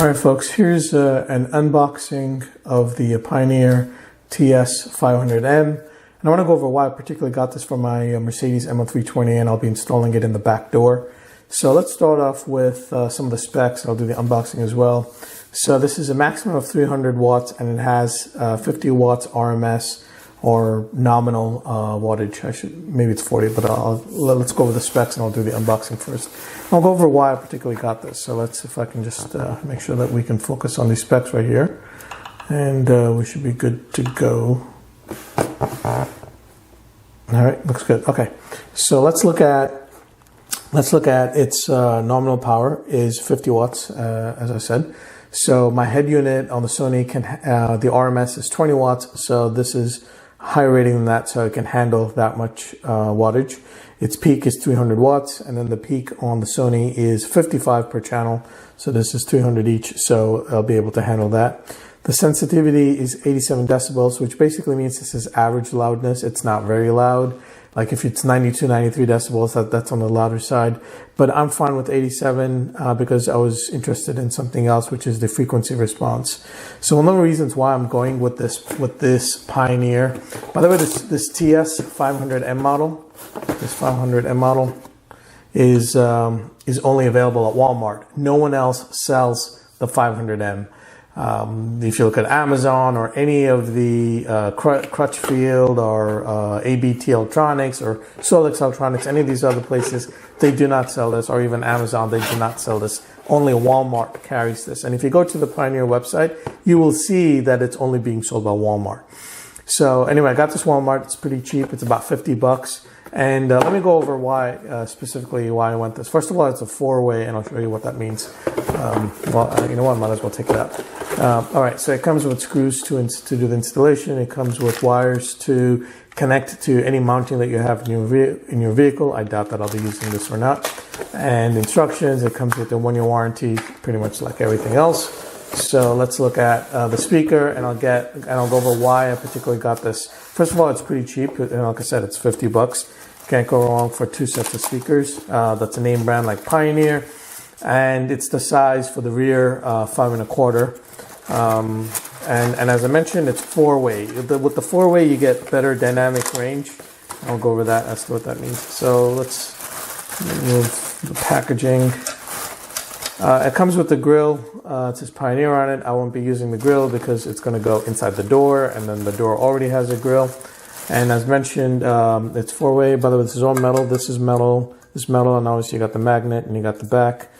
All right, folks, here's an unboxing of the Pioneer TS-500M. And I want to go over why I particularly got this for my Mercedes ML320, and I'll be installing it in the back door. So let's start off with some of the specs. I'll do the unboxing as well. So this is a maximum of 300 watts, and it has 50 watts RMS, or nominal wattage. Maybe it's 40, but let's go over the specs and I'll do the unboxing first. I'll go over why I particularly got this. So let's see if I can just make sure that we can focus on these specs right here. And we should be good to go. All right, looks good. Okay, so let's look at its nominal power is 50 watts, as I said. So my head unit on the Sony can, the RMS is 20 watts. So this is higher rating than that, so it can handle that much wattage. Its peak is 300 watts, and then the peak on the Sony is 55 per channel. So this is 300 each, so I'll be able to handle that. The sensitivity is 87 decibels, which basically means this is average loudness. It's not very loud. Like if it's 92, 93 decibels, that's on the louder side. But I'm fine with 87 because I was interested in something else, which is the frequency response. So one of the reasons why I'm going with this Pioneer. By the way, this TS-500M model, this 500M model is only available at Walmart. No one else sells the 500M. If you look at Amazon or any of the Crutchfield or ABT Electronics or Solix Electronics, any of these other places, they do not sell this, or even Amazon, they do not sell this. Only Walmart carries this. And if you go to the Pioneer website, you will see that it's only being sold by Walmart. So anyway, I got this Walmart. It's pretty cheap. It's about 50 bucks. And let me go over why, specifically why I went this. First of all, it's a four-way, and I'll show you what that means. Well, you know what, I might as well take it out. All right, so it comes with screws to do the installation. It comes with wires to connect to any mounting that you have in your vehicle. I doubt that I'll be using this or not. And instructions, it comes with a 1-year warranty, pretty much like everything else. So let's look at the speaker, and I'll go over why I particularly got this. First of all, it's pretty cheap, and like I said, it's 50 bucks. Can't go wrong for two sets of speakers. That's a name brand like Pioneer, and it's the size for the rear, 5 1/4. And as I mentioned, it's four-way. With the four-way, you get better dynamic range. I'll go over that as to what that means. So let's remove the packaging. It comes with the grill. It says Pioneer on it. I won't be using the grill because it's going to go inside the door, and then the door already has a grill. And as mentioned, it's four-way. By the way, this is all metal. This is metal. This is metal, and obviously you got the magnet and you got the back.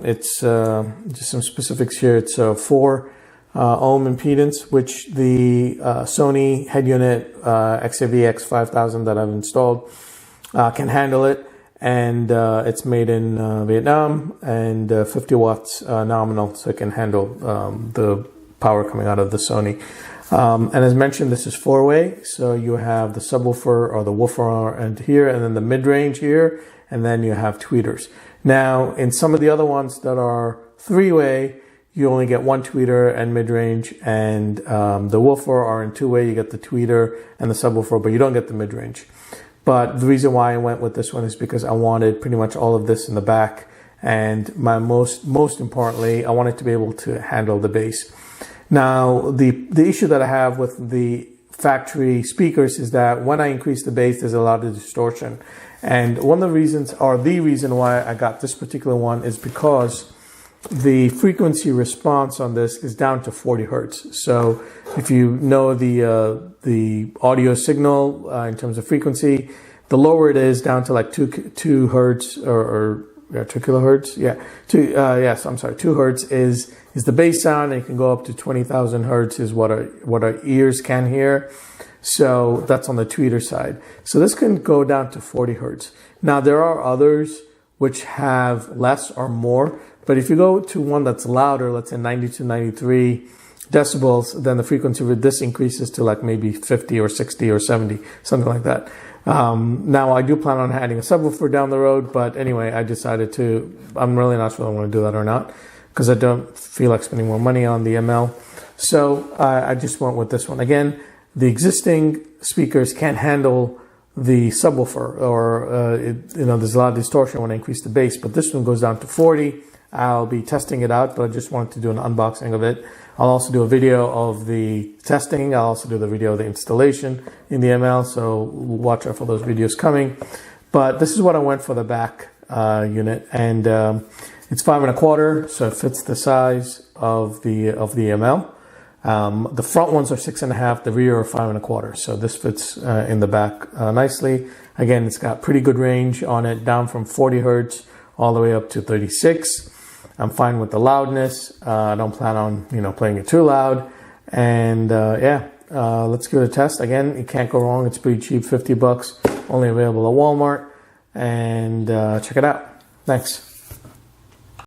It's just some specifics here. It's a 4 ohm impedance, which the Sony head unit XAVX-5000 that I've installed can handle it. And it's made in Vietnam, and 50 watts nominal, so it can handle the power coming out of the Sony. And as mentioned, this is four-way, so you have the subwoofer or the woofer end here, and then the mid-range here, and then you have tweeters. Now, in some of the other ones that are three-way, you only get one tweeter and mid-range, and the woofer are in two-way, you get the tweeter and the subwoofer, but you don't get the mid-range. But the reason why I went with this one is because I wanted pretty much all of this in the back, and most importantly, I wanted to be able to handle the bass. Now, the issue that I have with the factory speakers is that when I increase the bass, there's a lot of distortion. And one of the reasons, or the reason why I got this particular one, is because the frequency response on this is down to 40 hertz. So if you know the audio signal in terms of frequency, the lower it is, down to like 2 hertz or 2 kilohertz. Yeah, 2 hertz is the bass sound, and it can go up to 20,000 hertz is what our ears can hear. So that's on the tweeter side. So this can go down to 40 hertz. Now there are others which have less or more, but if you go to one that's louder, let's say 92, 93 decibels, then the frequency with this increases to like maybe 50 or 60 or 70, something like that. Now I do plan on adding a subwoofer down the road, but anyway, I decided I'm really not sure I want to do that or not, because I don't feel like spending more money on the ML. So I just went with this one. Again, the existing speakers can't handle the subwoofer, or there's a lot of distortion when I increase the bass, but this one goes down to 40. I'll be testing it out, but I just wanted to do an unboxing of it. I'll also do a video of the testing. I'll also do the video of the installation in the ML, so watch out for those videos coming. But this is what I went for the back unit, and it's 5 1/4, so it fits the size of the ML. The front ones are 6 1/2, the rear are 5 1/4, so this fits in the back nicely. Again, it's got pretty good range on it, down from 40 Hertz all the way up to 36. I'm fine with the loudness. I don't plan on, playing it too loud. And let's give it a test. Again, you can't go wrong. It's pretty cheap, $50, only available at Walmart. And check it out. Thanks.